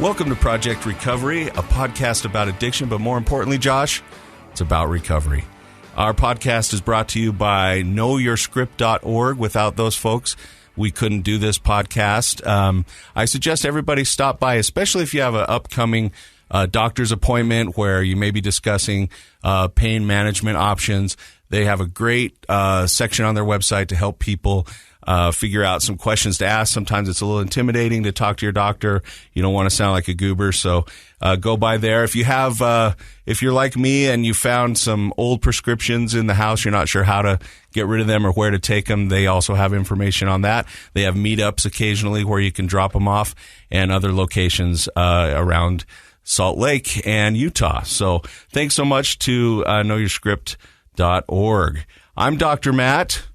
Welcome to Project Recovery, a podcast about addiction, but more importantly, Josh, it's about recovery. Our podcast is brought to you by knowyourscript.org. Without those folks, we couldn't do this podcast. I suggest everybody stop by, especially if you have an upcoming doctor's appointment where you may be discussing pain management options. They have a great section on their website to help people figure out some questions to ask. Sometimes it's a little intimidating to talk to your doctor. You don't want to sound like a goober, so go by there. If you have, if you're like me and you found some old prescriptions in the house, you're not sure how to get rid of them or where to take them, they also have information on that. They have meetups occasionally where you can drop them off, and other locations around Salt Lake and Utah. So thanks so much to knowyourscript.org. I'm Dr. Matt.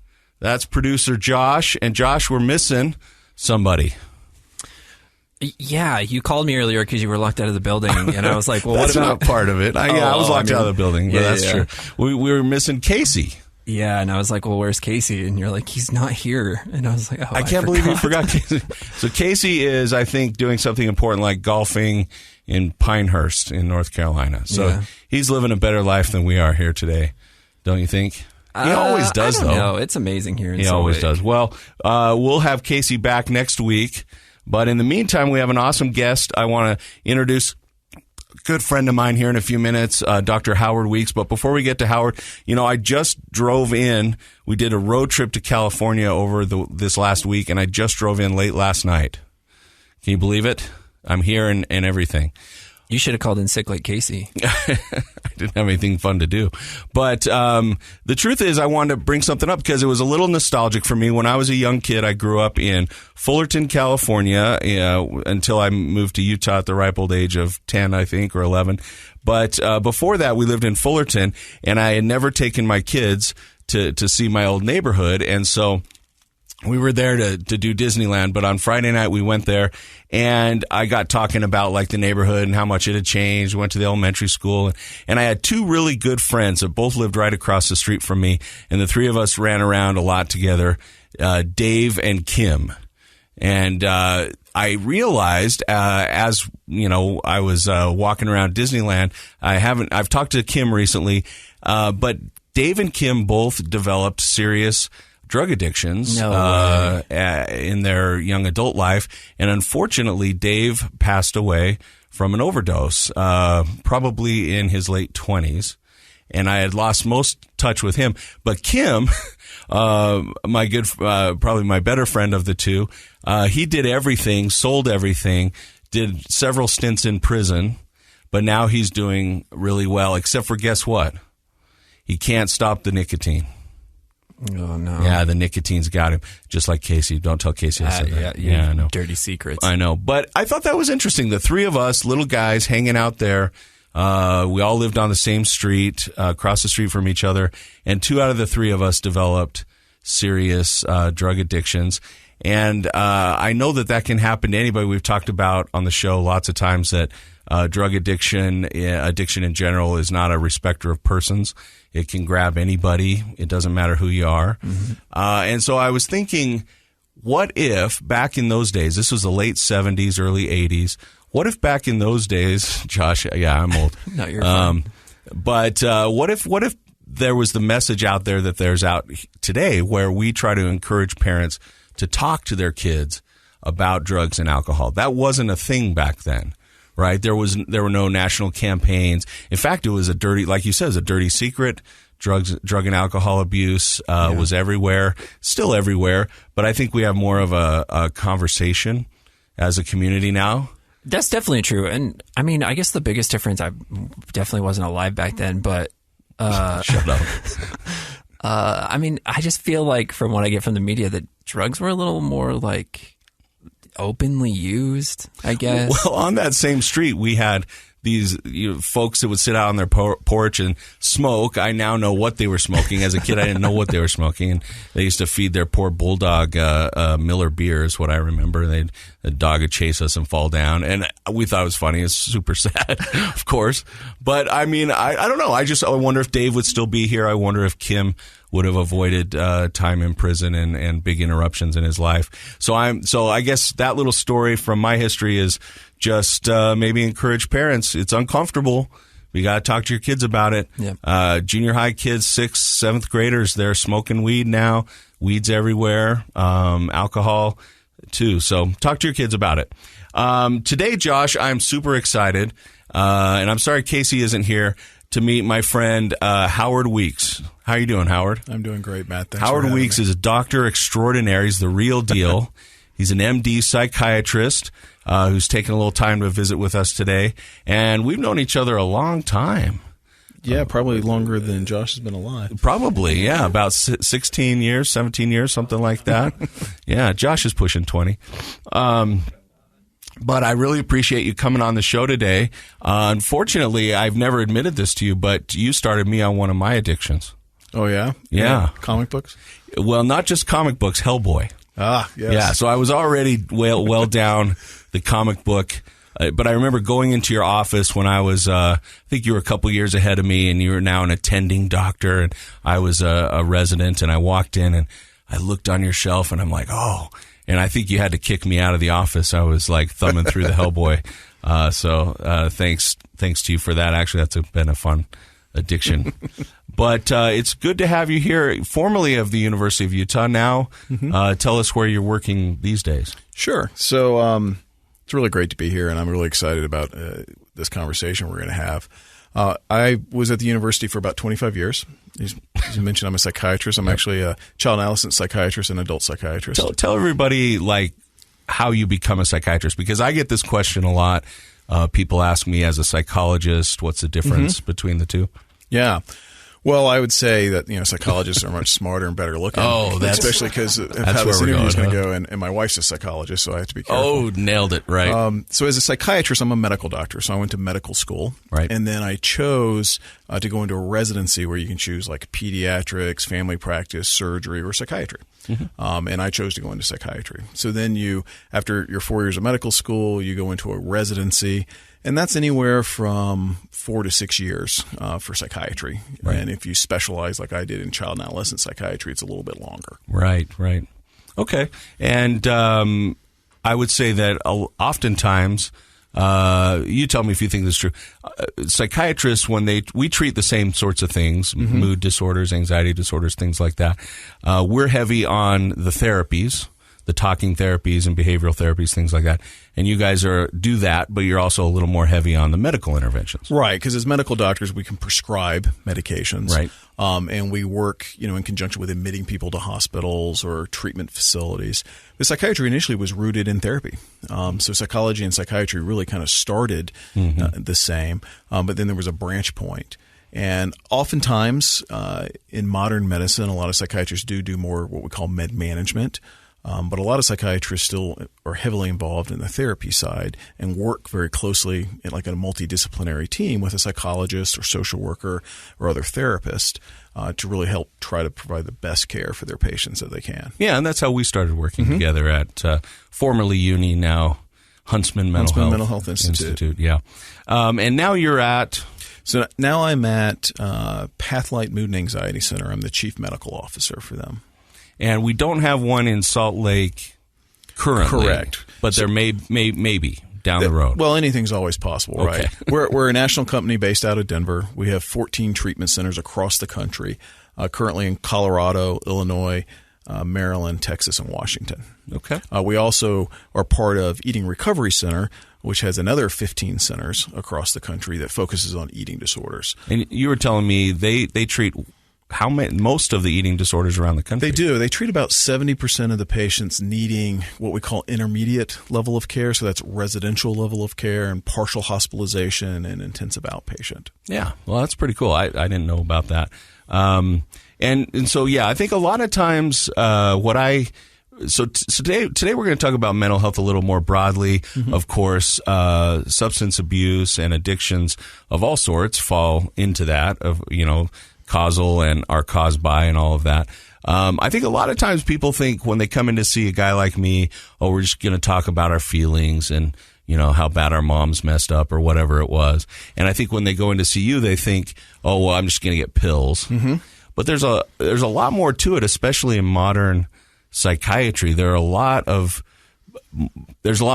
That's producer Josh. And Josh, we're missing somebody. Yeah, you called me earlier because you were locked out of the building, and I was like, well, what about... That's not part of it. I was locked out of the building, but that's true. We were missing Casey. Yeah, and I was like, well, where's Casey? And you're like, he's not here. And I was like, oh, I can't believe you forgot Casey. So Casey is, I think, doing something important like golfing in Pinehurst in North Carolina. So he's living a better life than we are here today, don't you think? He always does, though. No, it's amazing here in Salt Lake. He always does. Well, we'll have Casey back next week. But in the meantime, we have an awesome guest. I want to introduce a good friend of mine here in a few minutes, Dr. Howard Weeks. But before we get to Howard, I just drove in. We did a road trip to California over this last week, and I just drove in late last night. Can you believe it? I'm here and everything. You should have called in sick like Casey. I didn't have anything fun to do. But the truth is I wanted to bring something up because it was a little nostalgic for me. When I was a young kid, I grew up in Fullerton, California, until I moved to Utah at the ripe old age of 10, I think, or 11. But before that, we lived in Fullerton, and I had never taken my kids to see my old neighborhood. And so we were there to do Disneyland, but on Friday night we went there, and I got talking about like the neighborhood and how much it had changed. We went to the elementary school, and I had two really good friends that both lived right across the street from me, and the three of us ran around a lot together, Dave and Kim. And I realized as I was walking around Disneyland, I've talked to Kim recently, but Dave and Kim both developed serious drug addictions in their young adult life. And unfortunately, Dave passed away from an overdose, probably in his late 20s. And I had lost most touch with him. But Kim, my good, probably my better friend of the two, he did everything, sold everything, did several stints in prison, but now he's doing really well, except for guess what? He can't stop the nicotine. Oh, no. Yeah, the nicotine's got him, just like Casey. Don't tell Casey I said that. Yeah, I know. Dirty secrets. I know. But I thought that was interesting. The three of us, little guys, hanging out there. We all lived on the same street, across the street from each other. And two out of the three of us developed serious drug addictions. And I know that can happen to anybody. We've talked about on the show lots of times that drug addiction in general, is not a respecter of persons. It can grab anybody. It doesn't matter who you are. Mm-hmm. And so I was thinking, what if back in those days, this was the late 70s, early 80s, what if back in those days, Josh, yeah, I'm old. No, you're fine. But what if there was the message out there that there's out today where we try to encourage parents to talk to their kids about drugs and alcohol? That wasn't a thing back then. Right? There were no national campaigns. In fact, it was a dirty, like you said, it was a dirty secret. Drug and alcohol abuse was everywhere, still everywhere. But I think we have more of a conversation as a community now. That's definitely true. And I mean, I guess the biggest difference, I definitely wasn't alive back then, but shut up. I mean, I just feel like from what I get from the media that drugs were a little more like openly used, I guess. Well, on that same street, we had these folks that would sit out on their porch and smoke. I now know what they were smoking. As a kid, I didn't know what they were smoking. And they used to feed their poor bulldog Miller beer, is what I remember. The dog would chase us and fall down. And we thought it was funny. It's super sad, of course. But, I mean, I don't know. I wonder if Dave would still be here. I wonder if Kim would have avoided time in prison and big interruptions in his life. So I guess that little story from my history is just maybe encourage parents. It's uncomfortable. We got to talk to your kids about it. Yeah. Junior high kids, 6th, 7th graders, they're smoking weed now. Weeds everywhere. Alcohol too. So talk to your kids about it. Today, Josh, I'm super excited, and I'm sorry Casey isn't here, to meet my friend Howard Weeks. How you doing, Howard? I'm doing great, Matt. Thanks Howard for having Weeks me. is a doctor extraordinaire. He's the real deal. He's an MD psychiatrist who's taken a little time to visit with us today, and we've known each other a long time. Yeah, probably longer than Josh has been alive. Probably, yeah, about 16 years, 17 years, something like that. Yeah, Josh is pushing 20. But I really appreciate you coming on the show today. Unfortunately, I've never admitted this to you, but you started me on one of my addictions. Oh, yeah? Yeah. Comic books? Well, not just comic books, Hellboy. Ah, yes. Yeah, so I was already well down the comic book. But I remember going into your office when I was, I think you were a couple years ahead of me, and you were now an attending doctor, and I was a resident, and I walked in, and I looked on your shelf, and I'm like, oh, and I think you had to kick me out of the office. I was like thumbing through the Hellboy. So thanks to you for that. Actually, that's been a fun addiction. But it's good to have you here, formerly of the University of Utah. Now, tell us where you're working these days. Sure. So it's really great to be here, and I'm really excited about this conversation we're going to have. I was at the university for about 25 years. As you mentioned, I'm a psychiatrist. I'm actually a child and adolescent psychiatrist and adult psychiatrist. Tell everybody like how you become a psychiatrist, because I get this question a lot. People ask me as a psychologist, what's the difference between the two? Yeah. Well, I would say that psychologists are much smarter and better looking. Oh, especially because of how this interview is going to go. And my wife's a psychologist, so I have to be careful. Oh, nailed it! Right. So as a psychiatrist, I'm a medical doctor. So I went to medical school, right? And then I chose to go into a residency where you can choose like pediatrics, family practice, surgery, or psychiatry. And I chose to go into psychiatry. So then after your 4 years of medical school, you go into a residency. And that's anywhere from 4 to 6 years for psychiatry. Right. And if you specialize like I did in child and adolescent psychiatry, it's a little bit longer. Right. Okay. And I would say that oftentimes, you tell me if you think this is true, psychiatrists, when we treat the same sorts of things, mood disorders, anxiety disorders, things like that, we're heavy on the therapies, the talking therapies and behavioral therapies, things like that. And you guys do that, but you're also a little more heavy on the medical interventions. Right, because as medical doctors, we can prescribe medications. Right. And we work, in conjunction with admitting people to hospitals or treatment facilities. The psychiatry initially was rooted in therapy. So psychology and psychiatry really kind of started the same, but then there was a branch point. And oftentimes in modern medicine, a lot of psychiatrists do more what we call med management. But a lot of psychiatrists still are heavily involved in the therapy side and work very closely in like a multidisciplinary team with a psychologist or social worker or other therapist to really help try to provide the best care for their patients that they can. Yeah, and that's how we started working together at formerly Uni, now Huntsman Mental Health Institute. Yeah. And now you're at... So now I'm at Pathlight Mood and Anxiety Center. I'm the chief medical officer for them. And we don't have one in Salt Lake currently. Correct. But there may be down the road. Well, anything's always possible, Okay. right? We're a national company based out of Denver. We have 14 treatment centers across the country, currently in Colorado, Illinois, Maryland, Texas, and Washington. Okay. We also are part of Eating Recovery Center, which has another 15 centers across the country that focuses on eating disorders. And you were telling me they treat most of the eating disorders around the country. They do. They treat about 70% of the patients needing what we call intermediate level of care. So that's residential level of care and partial hospitalization and intensive outpatient. Yeah. Well, that's pretty cool. I didn't know about that. And so, yeah, I think a lot of times today we're going to talk about mental health a little more broadly. Of course, substance abuse and addictions of all sorts fall into that, causal and are caused by and all of that. I think a lot of times people think when they come in to see a guy like me, oh, we're just going to talk about our feelings and, how bad our mom's messed up or whatever it was. And I think when they go in to see you, they think, oh, well, I'm just going to get pills. But But there's a lot more to it, especially in modern psychiatry. There's a lot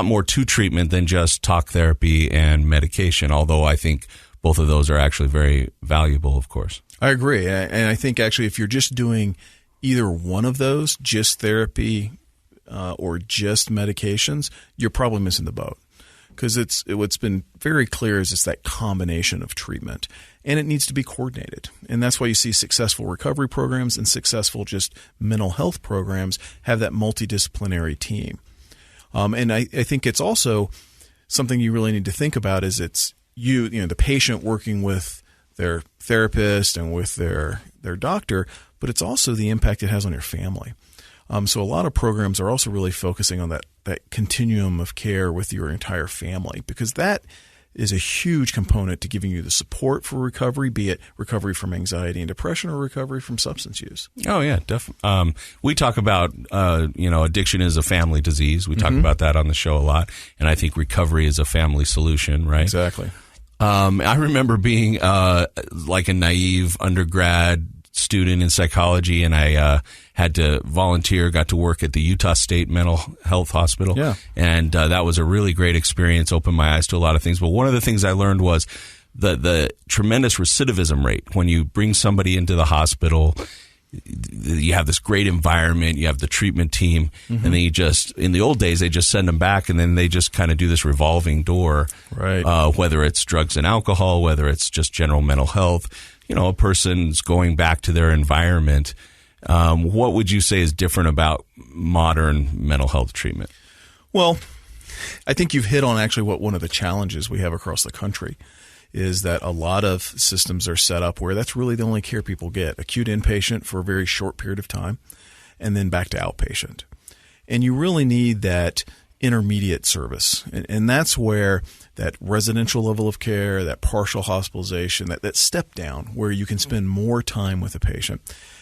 more to treatment than just talk therapy and medication, although I think both of those are actually very valuable, of course. I agree. And I think actually if you're just doing either one of those, just therapy or just medications, you're probably missing the boat. Because what's been very clear is it's that combination of treatment, and it needs to be coordinated. And that's why you see successful recovery programs and successful just mental health programs have that multidisciplinary team. And I think it's also something you really need to think about is it's the patient working with their therapist and with their doctor, but it's also the impact it has on your family. So a lot of programs are also really focusing on that continuum of care with your entire family, because that is a huge component to giving you the support for recovery, be it recovery from anxiety and depression or recovery from substance use. Oh, yeah, definitely. We talk about, addiction is a family disease. We talk about that on the show a lot. And I think recovery is a family solution, right? Exactly. I remember being like a naive undergrad student in psychology, and I had to volunteer, got to work at the Utah State Mental Health Hospital. Yeah. And that was a really great experience, opened my eyes to a lot of things. But one of the things I learned was the tremendous recidivism rate. When you bring somebody into the hospital, you have this great environment, you have the treatment team, and then in the old days, they just send them back, and then they just kind of do this revolving door, right? Whether it's drugs and alcohol, whether it's just general mental health, a person's going back to their environment. What would you say is different about modern mental health treatment? Well, I think you've hit on actually what one of the challenges we have across the country is that a lot of systems are set up where that's really the only care people get. Acute inpatient for a very short period of time, and then back to outpatient. And you really need that intermediate service. And that's where that residential level of care, that partial hospitalization, that step down where you can spend more time with the patient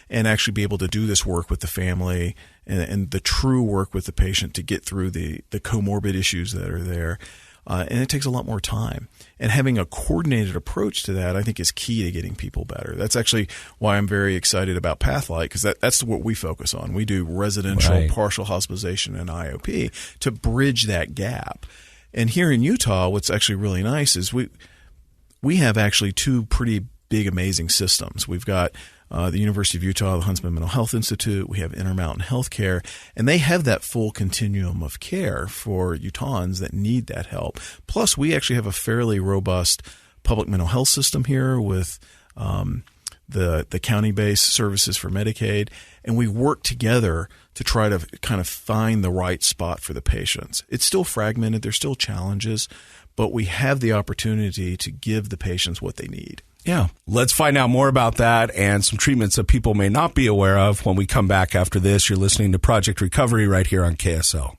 and actually be able to do this work with the family and the true work with the patient to get through the comorbid issues that are there. And it takes a lot more time. And having a coordinated approach to that, I think, is key to getting people better. That's actually why I'm very excited about Pathlight, because that's what we focus on. We do residential, partial hospitalization, and IOP to bridge that gap. And here in Utah, what's actually really nice is we have actually two pretty big, amazing systems. We've got the University of Utah, the Huntsman Mental Health Institute. We have Intermountain Healthcare, and they have that full continuum of care for Utahns that need that help. Plus, we actually have a fairly robust public mental health system here with the county-based services for Medicaid, and we work together to try to kind of find the right spot for the patients. It's still fragmented. There's still challenges, but we have the opportunity to give the patients what they need. Yeah. Let's find out more about that and some treatments that people may not be aware of when we come back after this. You're listening to Project Recovery right here on KSL.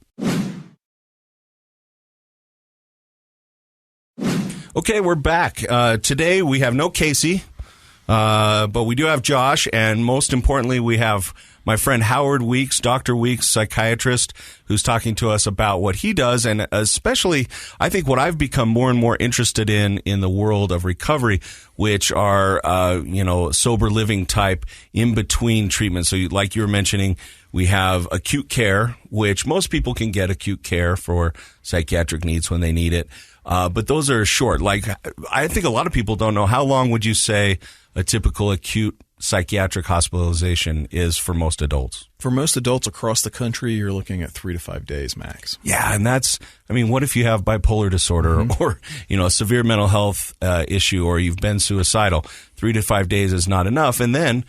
Okay, we're back. Today we have no Casey, but we do have Josh, and most importantly, we have my friend Howard Weeks, Dr. Weeks, psychiatrist, who's talking to us about what he does, and especially, I think, what I've become more and more interested in the world of recovery, which are, sober living type in-between treatments. So like you were mentioning, we have acute care, which most people can get acute care for psychiatric needs when they need it. But those are short. Like, I think a lot of people don't know, how long would you say a typical acute psychiatric hospitalization is for most adults? For most adults across the country, you're looking at 3 to 5 days max. Yeah, and what if you have bipolar disorder or, a severe mental health issue, or you've been suicidal? 3 to 5 days is not enough. And then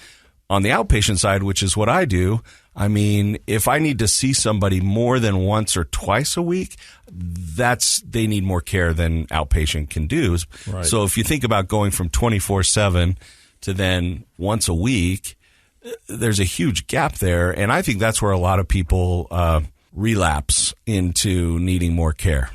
on the outpatient side, which is what I do, if I need to see somebody more than once or twice a week, they need more care than outpatient can do. Right. So if you think about going from 24/7 to then once a week, there's a huge gap there. And I think that's where a lot of people relapse into needing more care.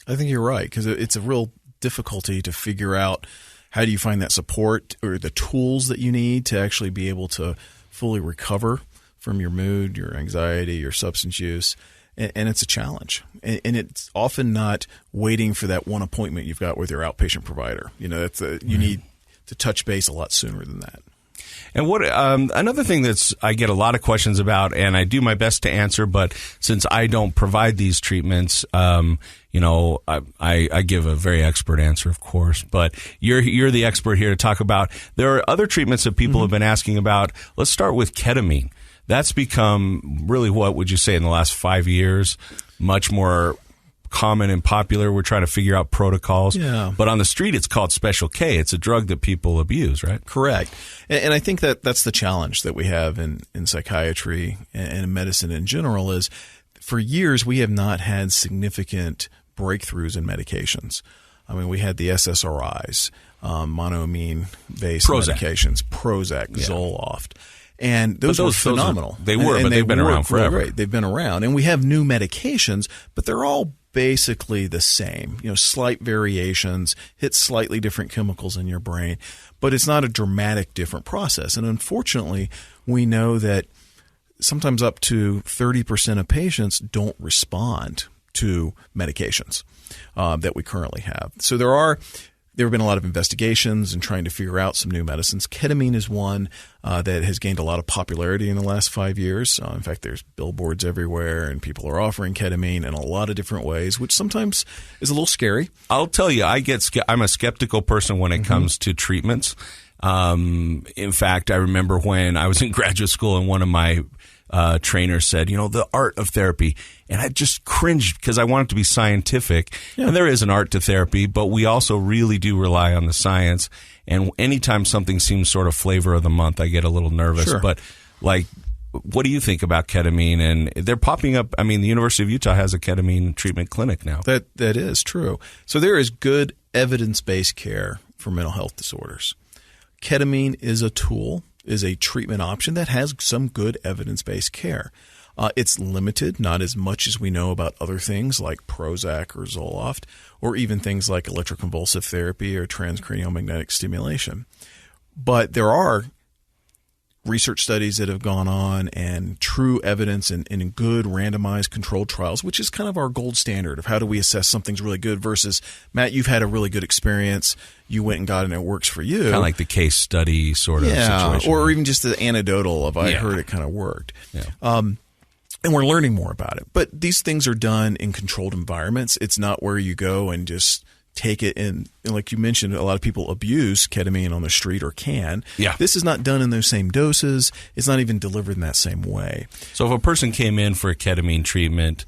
I think you're right, because it's a real difficulty to figure out how do you find that support or the tools that you need to actually be able to fully recover from your mood, your anxiety, your substance use. And it's a challenge. And it's often not waiting for that one appointment you've got with your outpatient provider. You need to touch base a lot sooner than that. And what another thing I get a lot of questions about, and I do my best to answer, but since I don't provide these treatments, I give a very expert answer, of course. But you're the expert here to talk about. There are other treatments that people have been asking about. Let's start with ketamine. That's become really, what would you say, in the last 5 years, much more common and popular. We're trying to figure out protocols. Yeah. But on the street, it's called Special K. It's a drug that people abuse, right? Correct. And I think that's the challenge that we have in psychiatry and in medicine in general is for years we have not had significant breakthroughs in medications. I mean, we had the SSRIs, monoamine-based medications, Prozac, Zoloft. And those were phenomenal. They've been around forever. Great. They've been around. And we have new medications, but they're all basically the same. Slight variations, hit slightly different chemicals in your brain, but it's not a dramatic different process. And unfortunately, we know that sometimes up to 30% of patients don't respond to medications that we currently have. So there have been a lot of investigations and trying to figure out some new medicines. Ketamine is one that has gained a lot of popularity in the last 5 years. In fact, there's billboards everywhere, and people are offering ketamine in a lot of different ways, which sometimes is a little scary. I'll tell you, I'm a skeptical person when it comes to treatments. In fact, I remember when I was in graduate school and one of my trainer said, the art of therapy. And I just cringed because I want it to be scientific. Yeah. And there is an art to therapy, but we also really do rely on the science. And anytime something seems sort of flavor of the month, I get a little nervous. Sure. But what do you think about ketamine? And they're popping up. I mean, the University of Utah has a ketamine treatment clinic now. That is true. So there is good evidence-based care for mental health disorders. Ketamine is a tool, is a treatment option that has some good evidence-based care. It's limited, not as much as we know about other things like Prozac or Zoloft, or even things like electroconvulsive therapy or transcranial magnetic stimulation. But there are research studies that have gone on and true evidence in good randomized controlled trials, which is kind of our gold standard of how do we assess something's really good versus, Matt, you've had a really good experience. You went and got it and it works for you. Kind of like the case study sort of situation. Or even just the anecdotal of I heard it kind of worked. Yeah. And we're learning more about it. But these things are done in controlled environments. It's not where you go and just take it and like you mentioned, a lot of people abuse ketamine on the street or can. Yeah. This is not done in those same doses. It's not even delivered in that same way. So if a person came in for a ketamine treatment,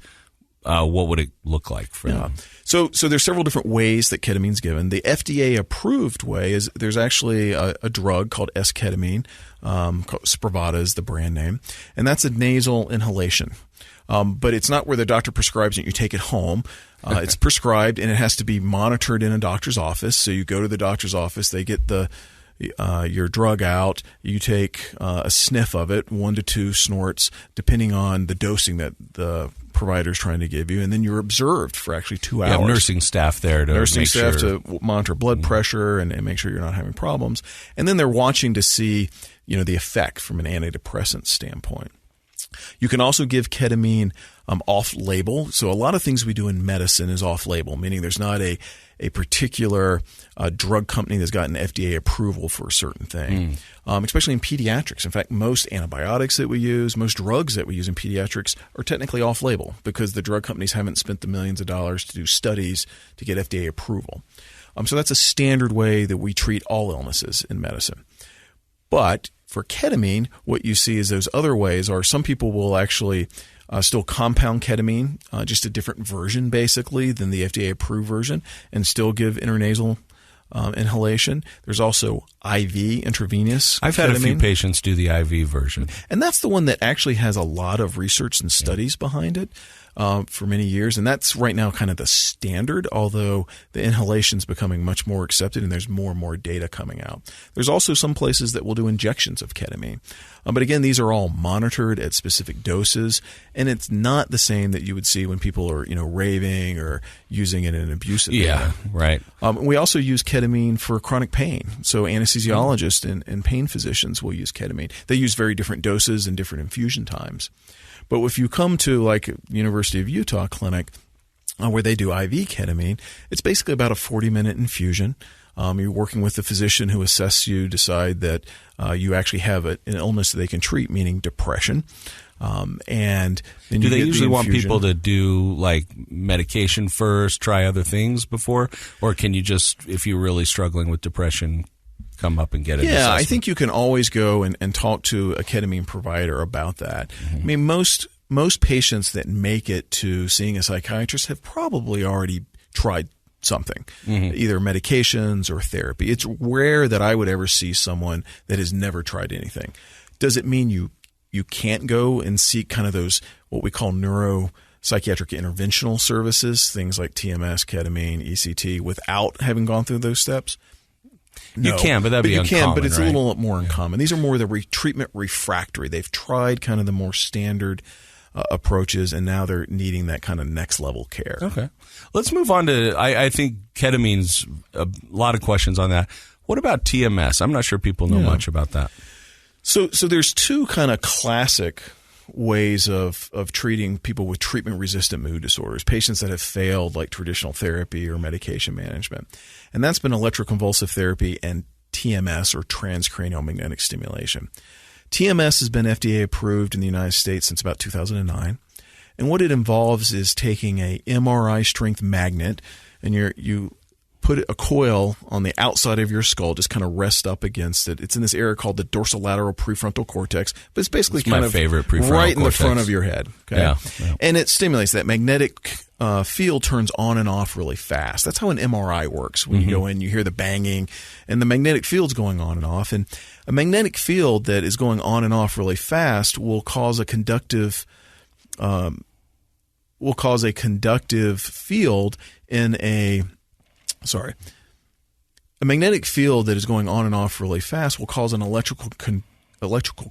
what would it look like for them? So there's several different ways that ketamine's given. The FDA approved way is there's actually a drug called S-ketamine, Spravato is the brand name, and that's a nasal inhalation. But it's not where the doctor prescribes it and you take it home. It's prescribed and it has to be monitored in a doctor's office. So you go to the doctor's office, they get your drug out, you take a sniff of it, 1 to 2 snorts, depending on the dosing that the provider is trying to give you, and then you're observed for actually 2 hours. You have nursing staff there to to monitor blood pressure and make sure you're not having problems. And then they're watching to see, the effect from an antidepressant standpoint. You can also give ketamine off-label. So a lot of things we do in medicine is off-label, meaning there's not a particular drug company that's gotten FDA approval for a certain thing, especially in pediatrics. In fact, most antibiotics that we use, most drugs that we use in pediatrics are technically off-label because the drug companies haven't spent the millions of dollars to do studies to get FDA approval. So that's a standard way that we treat all illnesses in medicine. But for ketamine, what you see is those other ways are some people will actually still compound ketamine, just a different version basically than the FDA-approved version, and still give intranasal inhalation. There's also IV, intravenous I've had a few patients do the IV version. And that's the one that actually has a lot of research and studies behind it for many years. And that's right now kind of the standard, although the inhalation is becoming much more accepted and there's more and more data coming out. There's also some places that will do injections of ketamine. But again, these are all monitored at specific doses, and it's not the same that you would see when people are, raving or using it in an abusive manner. Right. We also use ketamine for chronic pain. So anesthesiologists and pain physicians will use ketamine. They use very different doses and different infusion times. But if you come to like University of Utah clinic where they do IV ketamine, it's basically about a 40-minute infusion. You're working with the physician who assesses you, decide that you actually have an illness that they can treat, meaning depression. And then do they usually want people to do like medication first, try other things before, or can you just, if you're really struggling with depression, come up and get it? Yeah, I think you can always go and talk to a ketamine provider about that. I mean, most patients that make it to seeing a psychiatrist have probably already tried something, either medications or therapy. It's rare that I would ever see someone that has never tried anything. Does it mean you can't go and seek kind of those, what we call neuropsychiatric interventional services, things like TMS, ketamine, ECT, without having gone through those steps? No. You can, but that'd be uncommon, can, but it's right? a little more uncommon. These are more the treatment refractory. They've tried kind of the more standard approaches, and now they're needing that kind of next level care. Okay. Let's move on to, I think ketamine's a lot of questions on that. What about TMS? I'm not sure people know much about that. So there's two kind of classic ways of treating people with treatment-resistant mood disorders, patients that have failed like traditional therapy or medication management. And that's been electroconvulsive therapy and TMS, or transcranial magnetic stimulation. TMS has been FDA approved in the United States since about 2009. And what it involves is taking a MRI strength magnet, and you put a coil on the outside of your skull, just kind of rest up against it. It's in this area called the dorsolateral prefrontal cortex, but it's basically kind of favorite prefrontal right in cortex. the front of your head. Okay? Yeah. And it stimulates that magnetic field, turns on and off really fast. That's how an MRI works. When you go in, you hear the banging, and the magnetic field's going on and off. And a magnetic field that is going on and off really fast will cause a conductive field in a magnetic field that is going on and off really fast will cause an electrical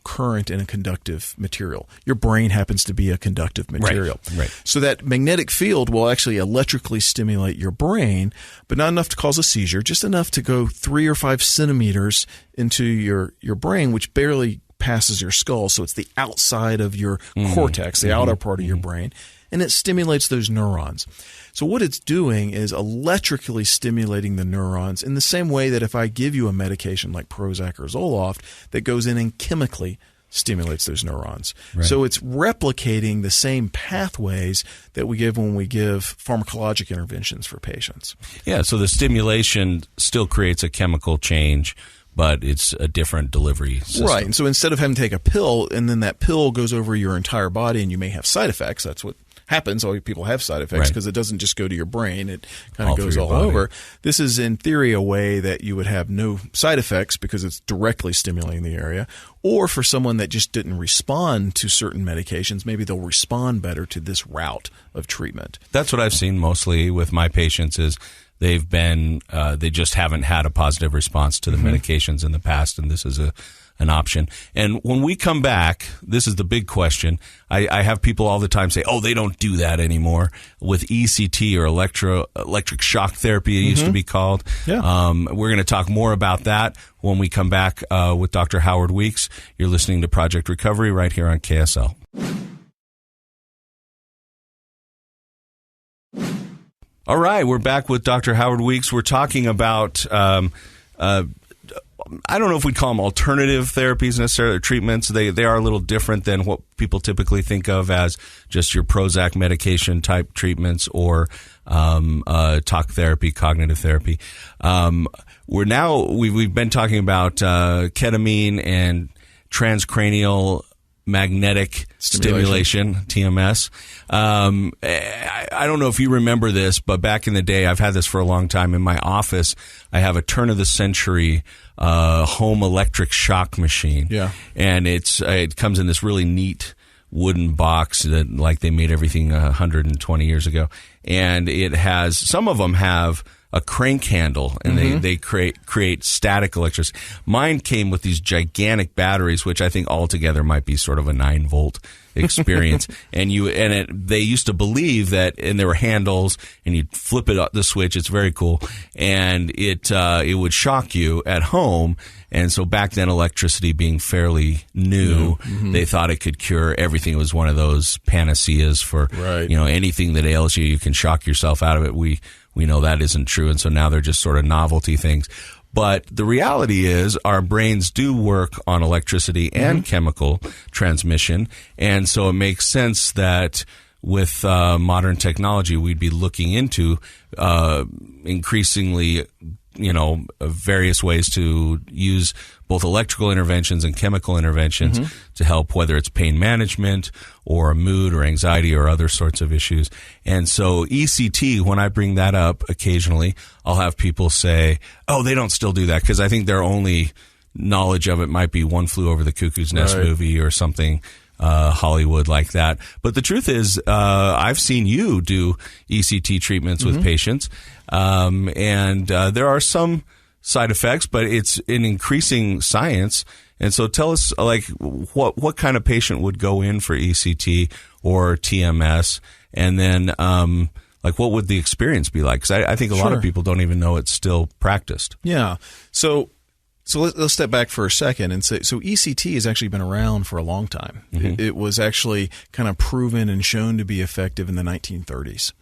current in a conductive material. Your brain happens to be a conductive material. Right. So that magnetic field will actually electrically stimulate your brain, but not enough to cause a seizure, just enough to go 3 or 5 centimeters into your brain, which barely passes your skull. So it's the outside of your cortex, the outer part of your brain, and it stimulates those neurons. So what it's doing is electrically stimulating the neurons in the same way that if I give you a medication like Prozac or Zoloft that goes in and chemically stimulates those neurons. Right. So it's replicating the same pathways that we give when we give pharmacologic interventions for patients. Yeah, so the stimulation still creates a chemical change, but it's a different delivery system. Right. And so instead of having to take a pill and then that pill goes over your entire body and you may have side effects, that's what happens. All people have side effects because it doesn't just go to your brain. It kind of goes all over. This is in theory a way that you would have no side effects because it's directly stimulating the area. Or for someone that just didn't respond to certain medications, maybe they'll respond better to this route of treatment. That's what I've seen mostly with my patients is they've been they just haven't had a positive response to the medications in the past, and this is an option. And when we come back, this is the big question. I have people all the time say, oh, they don't do that anymore with ECT or electric shock therapy, it used to be called. Yeah. We're going to talk more about that when we come back with Dr. Howard Weeks. You're listening to Project Recovery right here on KSL. All right, we're back with Dr. Howard Weeks. We're talking about I don't know if we'd call them alternative therapies necessarily, treatments. They are a little different than what people typically think of as just your Prozac medication type treatments or talk therapy, cognitive therapy. We've been talking about ketamine and transcranial magnetic stimulation, TMS. I don't know if you remember this, but back in the day, I've had this for a long time. In my office, I have a turn-of-the-century home electric shock machine. Yeah. And it comes in this really neat wooden box that like they made everything 120 years ago. And it has, some of them have a crank handle, and they create static electricity. Mine came with these gigantic batteries, which I think altogether might be sort of a 9-volt experience. They used to believe that, and there were handles, and you'd flip it up the switch. It's very cool, and it would shock you at home. And so back then, electricity being fairly new, they thought it could cure everything. It was one of those panaceas for anything that ails you. You can shock yourself out of it. We know that isn't true, and so now they're just sort of novelty things. But the reality is our brains do work on electricity and chemical transmission, and so it makes sense that with modern technology, we'd be looking into increasingly various ways to use both electrical interventions and chemical interventions to help, whether it's pain management or mood or anxiety or other sorts of issues. And so ECT, when I bring that up occasionally, I'll have people say, oh, they don't still do that, because I think their only knowledge of it might be One Flew Over the Cuckoo's Nest movie or something Hollywood like that. But the truth is, I've seen you do ECT treatments with patients, and there are some side effects, but it's an increasing science. And so tell us, like, what kind of patient would go in for ECT or TMS, and then what would the experience be like? Because I think a lot of people don't even know it's still practiced. Yeah. So let's step back for a second and say, so ECT has actually been around for a long time. It was actually kind of proven and shown to be effective in the 1930s.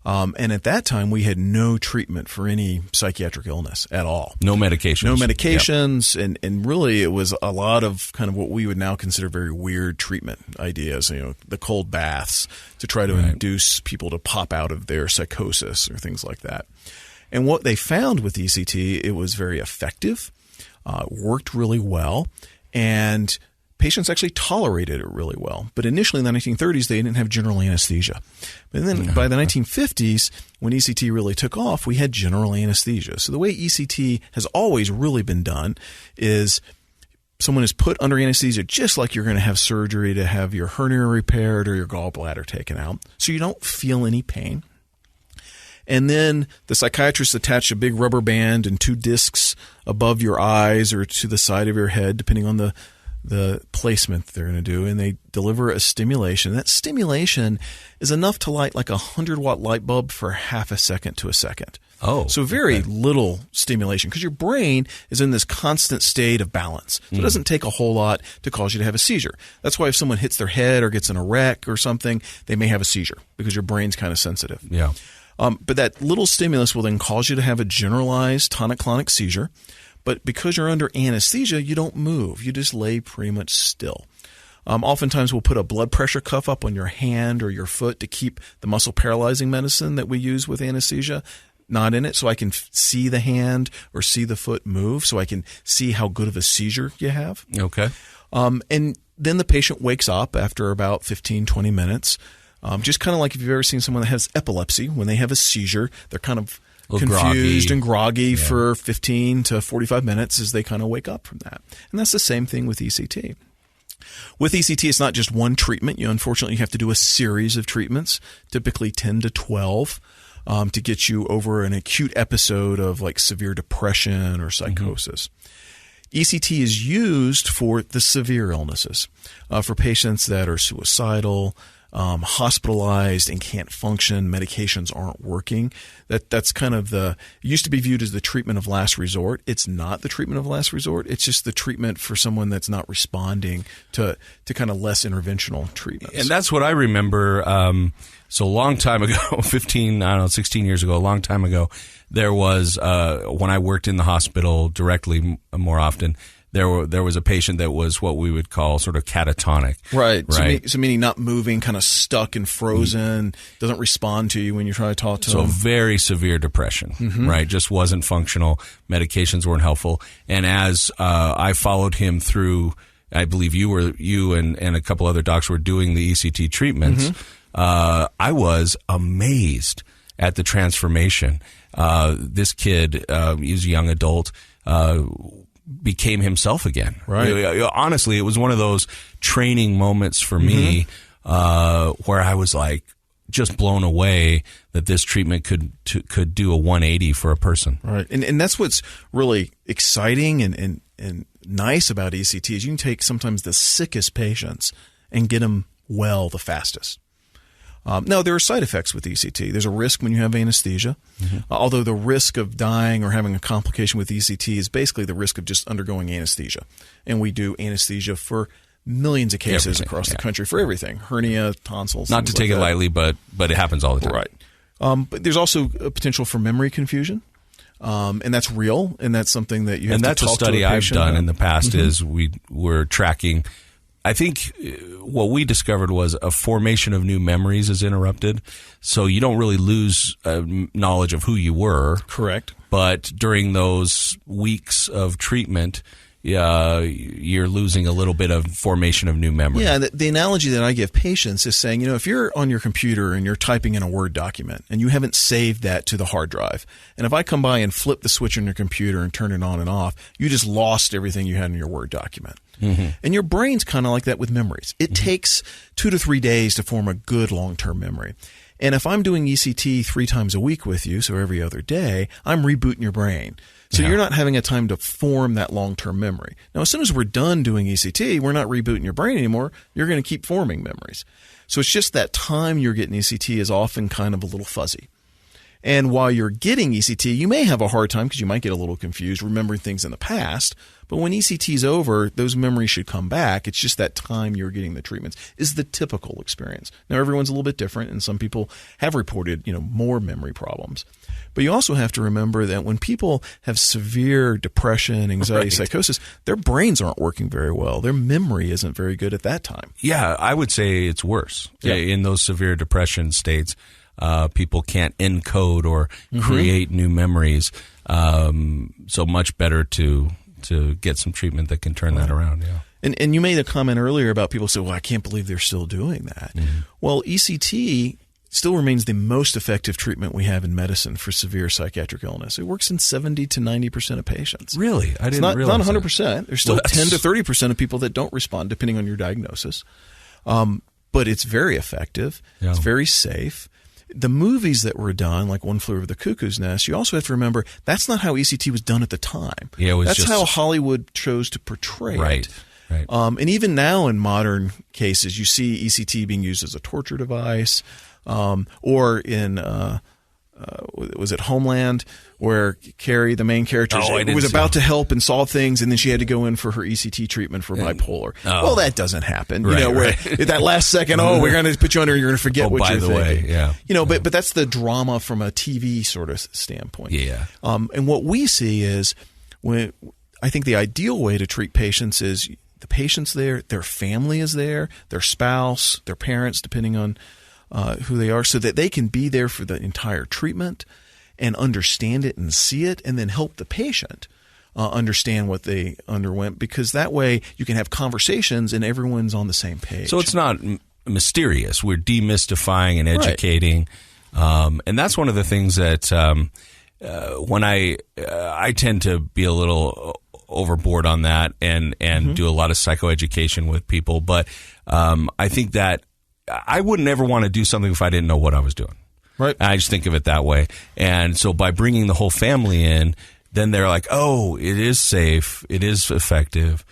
And at that time, we had no treatment for any psychiatric illness at all. No medications. No medications. Yep. And really, it was a lot of kind of what we would now consider very weird treatment ideas, the cold baths to try to induce people to pop out of their psychosis or things like that. And what they found with ECT, it was very effective, worked really well, and patients actually tolerated it really well. But initially in the 1930s, they didn't have general anesthesia. But then by the 1950s, when ECT really took off, we had general anesthesia. So the way ECT has always really been done is someone is put under anesthesia just like you're going to have surgery to have your hernia repaired or your gallbladder taken out. So you don't feel any pain. And then the psychiatrist attached a big rubber band and 2 discs above your eyes or to the side of your head, depending on the placement they're going to do, and they deliver a stimulation. That stimulation is enough to light like a 100-watt light bulb for half a second to a second. Oh, so very little stimulation, because your brain is in this constant state of balance. So it doesn't take a whole lot to cause you to have a seizure. That's why if someone hits their head or gets in a wreck or something, they may have a seizure because your brain's kind of sensitive. Yeah. But that little stimulus will then cause you to have a generalized tonic-clonic seizure. But because you're under anesthesia, you don't move. You just lay pretty much still. Oftentimes we'll put a blood pressure cuff up on your hand or your foot to keep the muscle paralyzing medicine that we use with anesthesia not in it, so I can see the hand or see the foot move, so I can see how good of a seizure you have. Okay. And then the patient wakes up after about 15, 20 minutes. Just kind of like if you've ever seen someone that has epilepsy, when they have a seizure, they're kind of confused and groggy for 15 to 45 minutes as they kind of wake up from that. And that's the same thing with ECT. With ECT, it's not just one treatment. Unfortunately, you have to do a series of treatments, typically 10 to 12, to get you over an acute episode of like severe depression or psychosis. ECT is used for the severe illnesses, for patients that are suicidal, hospitalized and can't function, medications aren't working. That's kind of it used to be viewed as the treatment of last resort. It's not the treatment of last resort. It's just the treatment for someone that's not responding to kind of less interventional treatments. And that's what I remember. So a long time ago, 16 years ago, a long time ago, there was, when I worked in the hospital directly more often, there was a patient that was what we would call sort of catatonic. Right. So meaning not moving, kind of stuck and frozen, doesn't respond to you when you try to talk to them. So very severe depression, right? Just wasn't functional. Medications weren't helpful. And as I followed him through, I believe you and a couple other docs were doing the ECT treatments, I was amazed at the transformation. This kid, he was a young adult, became himself again. Right. Honestly, it was one of those training moments for me where I was like just blown away that this treatment could do a 180 for a person. Right. And that's what's really exciting and nice about ECT is you can take sometimes the sickest patients and get them well the fastest. Now, there are side effects with ECT. There's a risk when you have anesthesia, although the risk of dying or having a complication with ECT is basically the risk of just undergoing anesthesia. And we do anesthesia for millions of cases across the country for everything, hernia, tonsils. Not to take it lightly, but it happens all the time. Right. But there's also a potential for memory confusion. And that's real, and that's something that you have to talk to a patient. And that's a study I've done in the past is we're tracking. I think what we discovered was a formation of new memories is interrupted. So you don't really lose knowledge of who you were. Correct. But during those weeks of treatment, you're losing a little bit of formation of new memory. Yeah, the analogy that I give patients is saying, if you're on your computer and you're typing in a Word document and you haven't saved that to the hard drive, and if I come by and flip the switch on your computer and turn it on and off, you just lost everything you had in your Word document. And your brain's kind of like that with memories. It takes 2 to 3 days to form a good long-term memory. And if I'm doing ECT 3 times a week with you, so every other day, I'm rebooting your brain. So you're not having a time to form that long-term memory. Now, as soon as we're done doing ECT, we're not rebooting your brain anymore. You're going to keep forming memories. So it's just that time you're getting ECT is often kind of a little fuzzy. And while you're getting ECT, you may have a hard time because you might get a little confused remembering things in the past. But when ECT is over, those memories should come back. It's just that time you're getting the treatments is the typical experience. Now, everyone's a little bit different, and some people have reported, more memory problems. But you also have to remember that when people have severe depression, anxiety, psychosis, their brains aren't working very well. Their memory isn't very good at that time. Yeah, I would say it's worse. In those severe depression states. People can't encode or create new memories. So much better to get some treatment that can turn that around. Yeah. And you made a comment earlier about people say, well, I can't believe they're still doing that. Well, ECT still remains the most effective treatment we have in medicine for severe psychiatric illness. It works in 70 to 90% of patients. Really? I didn't realize It's not 100%. There's still 10 to 30% of people that don't respond, depending on your diagnosis. But it's very effective. Yeah. It's very safe. The movies that were done, like One Flew Over the Cuckoo's Nest, you also have to remember that's not how ECT was done at the time. Yeah, that's how Hollywood chose to portray it. Right. And even now in modern cases, you see ECT being used as a torture device, or in was it Homeland, where Carrie, the main character, was about to help and solve things, and then she had to go in for her ECT treatment for bipolar. Well, that doesn't happen. Where at that last second, we're going to put you under, and you're going to forget what you're thinking. But that's the drama from a TV sort of standpoint. Yeah. And what we see is, I think the ideal way to treat patients is the patient's there, their family is there, their spouse, their parents, depending on who they are, so that they can be there for the entire treatment and understand it and see it, and then help the patient understand what they underwent, because that way you can have conversations and everyone's on the same page. So it's not mysterious. We're demystifying and educating. And that's one of the things that when I tend to be a little overboard on that and do a lot of psychoeducation with people. But I think that I wouldn't ever want to do something if I didn't know what I was doing. Right. I just think of it that way. And so by bringing the whole family in, then they're like, oh, it is safe. It is effective.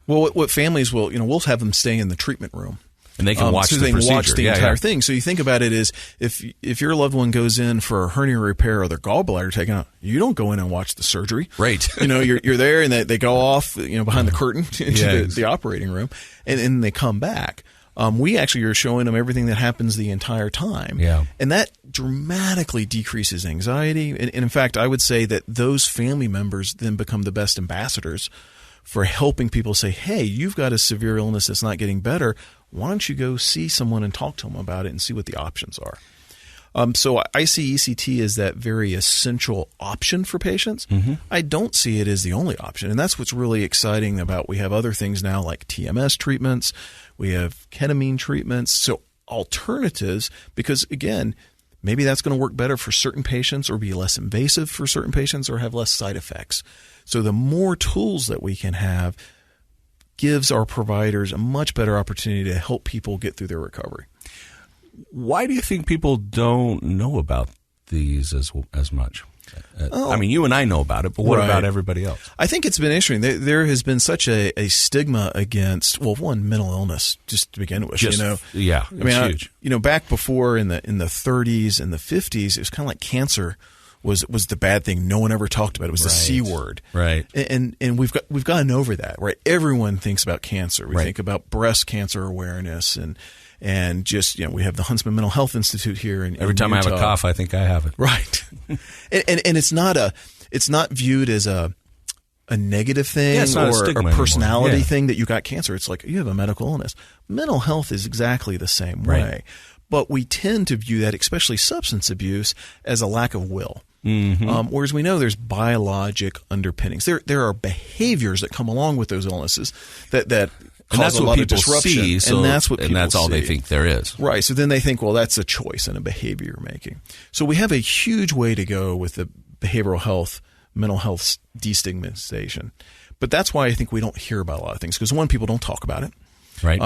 Well, what families will, we'll have them stay in the treatment room. And they can watch so the they procedure. Can watch the entire thing. So you think about it as if your loved one goes in for a hernia repair or their gallbladder taken out, you don't go in and watch the surgery. Right. You're there, and they go off, behind the curtain into the operating room, and they come back. We actually are showing them everything that happens the entire time. Yeah. And that dramatically decreases anxiety. And in fact, I would say that those family members then become the best ambassadors for helping people say, hey, you've got a severe illness that's not getting better. Why don't you go see someone and talk to them about it and see what the options are? So I see ECT as that very essential option for patients. I don't see it as the only option. And that's what's really exciting about, we have other things now like TMS treatments. We have ketamine treatments. So alternatives, because again, maybe that's going to work better for certain patients or be less invasive for certain patients or have less side effects. So the more tools that we can have gives our providers a much better opportunity to help people get through their recovery. Why do you think people don't know about these as much? I mean, you and I know about it, but what Right. about everybody else? I think it's been interesting. There has been such a stigma against, well, one, mental illness, just to begin with. Yeah, I mean, huge. Back before in the 30s and the 50s, it was kind of like cancer was the bad thing. No one ever talked about it. It was the C word. Right. And we've gotten over that, right? Everyone thinks about cancer. We Right. think about breast cancer awareness and just, we have the Huntsman Mental Health Institute here in Every time I have a Utah. cough, I think I have it. Right. and it's not viewed as a negative thing Yeah, it's not a or stigma a personality anymore. Yeah. thing that you got cancer. It's like you have a medical illness. Mental health is exactly the same Right. way. But we tend to view that, especially substance abuse, as a lack of will. Mm-hmm. Whereas we know there's biologic underpinnings. There are behaviors that come along with those illnesses that And cause that's a what lot of people disruption. see. So, and that's what people and that's all they see. think there is. Right. So then they think, well, that's a choice and a behavior you're making. So we have a huge way to go with the behavioral health, mental health destigmatization. But that's why I think we don't hear about a lot of things because, one, people don't talk about it. Right.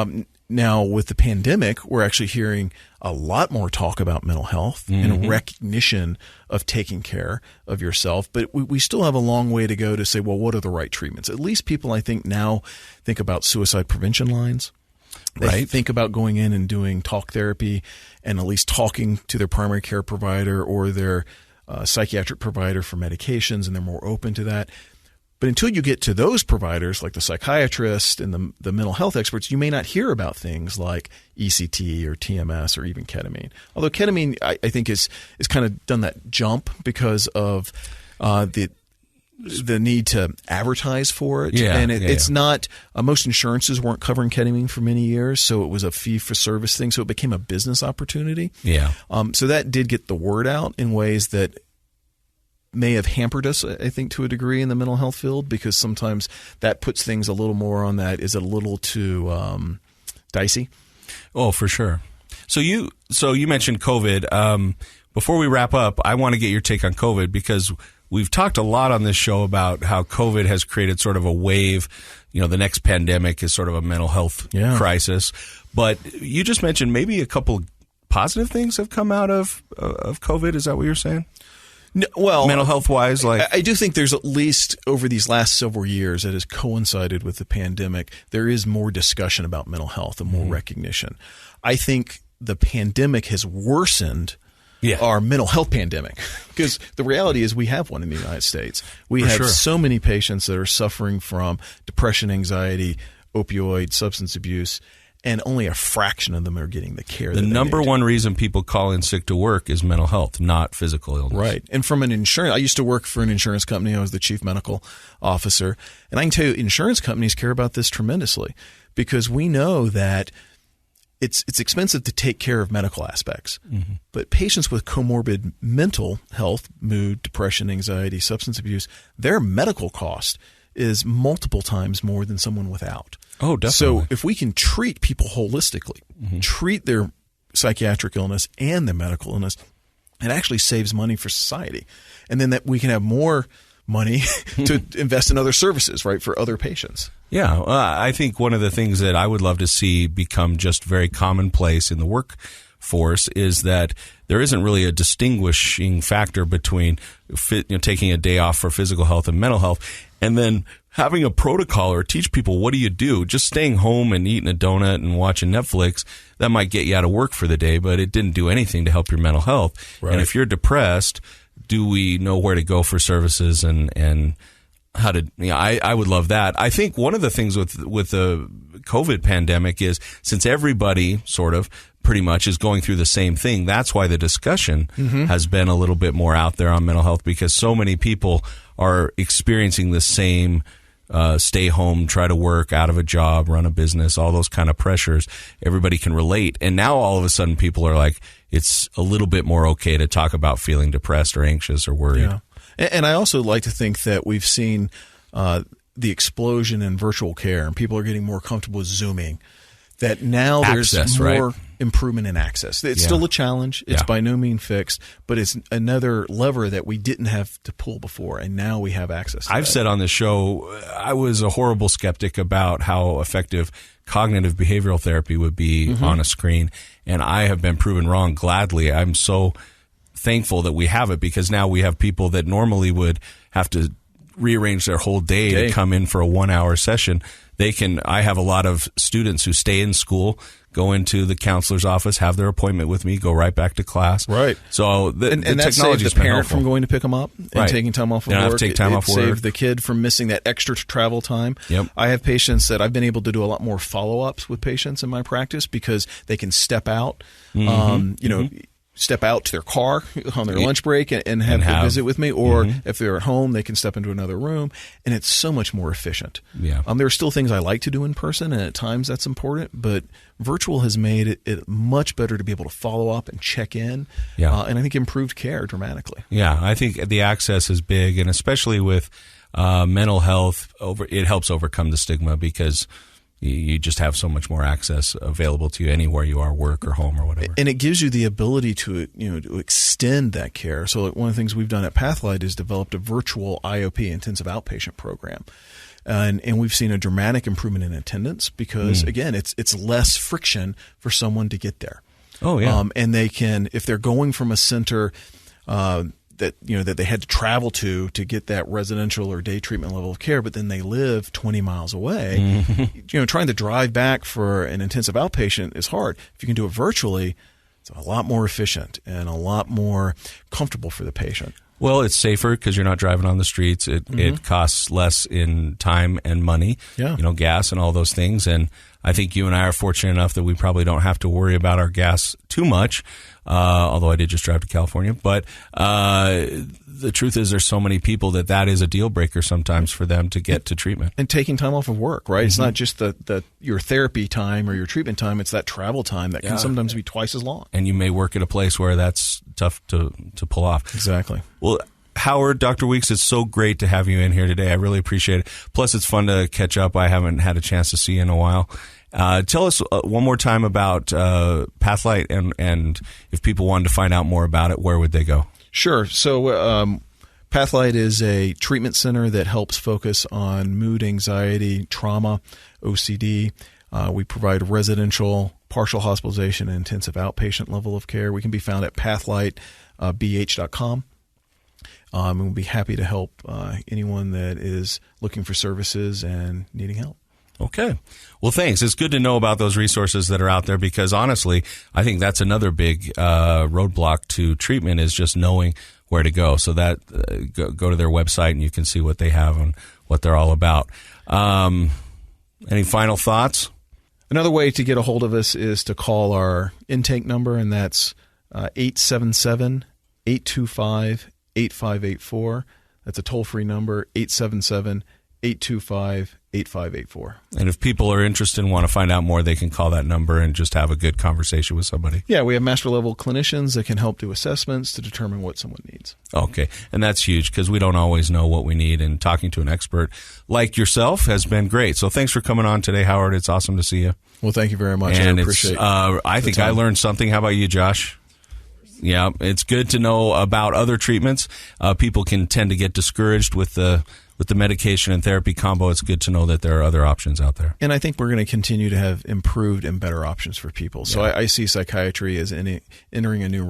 Now, with the pandemic, we're actually hearing a lot more talk about mental health and recognition of taking care of yourself. But we still have a long way to go to say, well, what are the right treatments? At least people, I think, now think about suicide prevention lines. They Right. think about going in and doing talk therapy and at least talking to their primary care provider or their psychiatric provider for medications, and they're more open to that. But until you get to those providers, like the psychiatrist and the mental health experts, you may not hear about things like ECT or TMS or even ketamine. Although ketamine, I think, is kind of done that jump because of the need to advertise for it. Yeah, and yeah. it's not most insurances weren't covering ketamine for many years, so it was a fee-for-service thing. So it became a business opportunity. Yeah. So that did get the word out in ways that may have hampered us, I think, to a degree in the mental health field, because sometimes that puts things a little more on that. Is it a little too dicey? Oh, for sure. So you mentioned COVID. Before we wrap up, I want to get your take on COVID because we've talked a lot on this show about how COVID has created sort of a wave. The next pandemic is sort of a mental health crisis. But you just mentioned maybe a couple positive things have come out of COVID. Is that what you're saying? No, well, mental health wise, I do think there's at least over these last several years that has coincided with the pandemic, there is more discussion about mental health and more recognition. I think the pandemic has worsened our mental health pandemic because the reality is we have one in the United States. We have so many patients that are suffering from depression, anxiety, opioid, substance abuse, and only a fraction of them are getting the care. The number one reason people call in sick to work is mental health, not physical illness. Right. And from an insurance, I used to work for an insurance company. I was the chief medical officer. And I can tell you, insurance companies care about this tremendously because we know that it's expensive to take care of medical aspects. Mm-hmm. But patients with comorbid mental health, mood, depression, anxiety, substance abuse, their medical cost is multiple times more than someone without. Oh, definitely. So if we can treat people holistically, treat their psychiatric illness and their medical illness, it actually saves money for society. And then that we can have more money to invest in other services, right, for other patients. Yeah. I think one of the things that I would love to see become just very commonplace in the workforce is that there isn't really a distinguishing factor between taking a day off for physical health and mental health, and then having a protocol or teach people what do you do. Just staying home and eating a donut and watching Netflix, that might get you out of work for the day, but it didn't do anything to help your mental health. Right. And if you're depressed, do we know where to go for services and how to, I would love that. I think one of the things with the COVID pandemic is since everybody sort of pretty much is going through the same thing, that's why the discussion has been a little bit more out there on mental health because so many people are experiencing the same stay home, try to work, out of a job, run a business, all those kind of pressures. Everybody can relate. And now all of a sudden people are like, it's a little bit more okay to talk about feeling depressed or anxious or worried. Yeah. And I also like to think that we've seen the explosion in virtual care and people are getting more comfortable with Zooming. That now there's more improvement in access. It's still a challenge. It's by no means fixed, but it's another lever that we didn't have to pull before, and now we have access to I've said on the show, I was a horrible skeptic about how effective cognitive behavioral therapy would be on a screen, and I have been proven wrong gladly. I'm so thankful that we have it, because now we have people that normally would have to rearrange their whole day to come in for a 1-hour session. I have a lot of students who stay in school, go into the counselor's office, have their appointment with me, go right back to class. Right. So the that technology saved the parent from going to pick them up and taking time off of work. Take time off work. Saved the kid from missing that extra travel time. Yep. I have patients that I've been able to do a lot more follow-ups with patients in my practice because they can step out, step out to their car on their lunch break and have a visit with me, or if they're at home, they can step into another room, and it's so much more efficient. Yeah. There are still things I like to do in person, and at times that's important, but virtual has made it much better to be able to follow up and check in, and I think improved care dramatically. Yeah, I think the access is big, and especially with mental health, it helps overcome the stigma, because you just have so much more access available to you anywhere you are, work or home or whatever. And it gives you the ability to extend that care. So one of the things we've done at Pathlight is developed a virtual IOP, intensive outpatient program. And we've seen a dramatic improvement in attendance because, again, it's less friction for someone to get there. Oh, yeah. And they can, if they're going from a center that they had to travel to get that residential or day treatment level of care, but then they live 20 miles away. Trying to drive back for an intensive outpatient is hard. If you can do it virtually, it's a lot more efficient and a lot more comfortable for the patient. Well, it's safer because you're not driving on the streets. It costs less in time and money, gas and all those things. And I think you and I are fortunate enough that we probably don't have to worry about our gas too much, although I did just drive to California. But the truth is there's so many people that is a deal breaker sometimes for them to get to treatment. And taking time off of work, right? It's not just your therapy time or your treatment time. It's that travel time that can sometimes be twice as long. And you may work at a place where that's tough to pull off. Exactly. Well, Howard, Dr. Weeks, it's so great to have you in here today. I really appreciate it. Plus, it's fun to catch up. I haven't had a chance to see you in a while. Tell us one more time about Pathlight, and if people wanted to find out more about it, where would they go? Sure. So Pathlight is a treatment center that helps focus on mood, anxiety, trauma, OCD. We provide residential, partial hospitalization, and intensive outpatient level of care. We can be found at pathlightbh.com. And we'll be happy to help anyone that is looking for services and needing help. Okay. Well, thanks. It's good to know about those resources that are out there, because honestly, I think that's another big roadblock to treatment, is just knowing where to go. So that go to their website and you can see what they have and what they're all about. Any final thoughts? Another way to get a hold of us is to call our intake number, and that's 877-825-8584. That's a toll-free number, 877-825-8584. And if people are interested and want to find out more, they can call that number and just have a good conversation with somebody. Yeah, we have master-level clinicians that can help do assessments to determine what someone needs. Okay, and that's huge, because we don't always know what we need, and talking to an expert like yourself has been great. So thanks for coming on today, Howard. It's awesome to see you. Well, thank you very much. And I appreciate it. I think I learned something. How about you, Josh? Yeah, it's good to know about other treatments. People can tend to get discouraged with the medication and therapy combo. It's good to know that there are other options out there. And I think we're going to continue to have improved and better options for people. So I see psychiatry as entering a new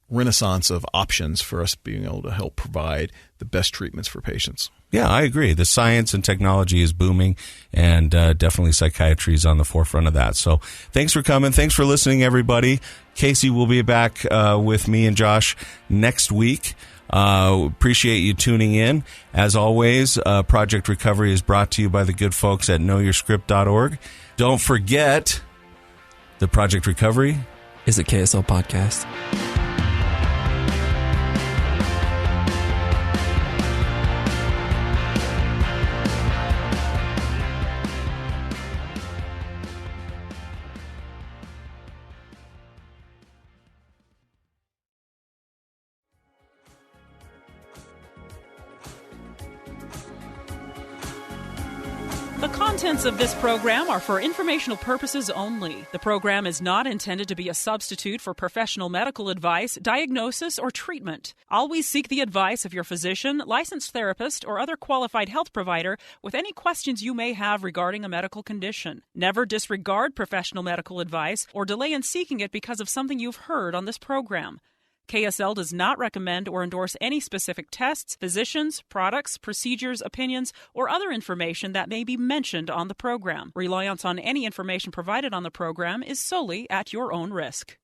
renaissance of options for us being able to help provide the best treatments for patients. Yeah, I agree. The science and technology is booming, and definitely psychiatry is on the forefront of that. So thanks for coming. Thanks for listening, everybody. Casey will be back with me and Josh next week. Appreciate you tuning in. As always, Project Recovery is brought to you by the good folks at knowyourscript.org. Don't forget, the Project Recovery is a KSL podcast. The contents of this program are for informational purposes only. The program is not intended to be a substitute for professional medical advice, diagnosis, or treatment. Always seek the advice of your physician, licensed therapist, or other qualified health provider with any questions you may have regarding a medical condition. Never disregard professional medical advice or delay in seeking it because of something you've heard on this program. KSL does not recommend or endorse any specific tests, physicians, products, procedures, opinions, or other information that may be mentioned on the program. Reliance on any information provided on the program is solely at your own risk.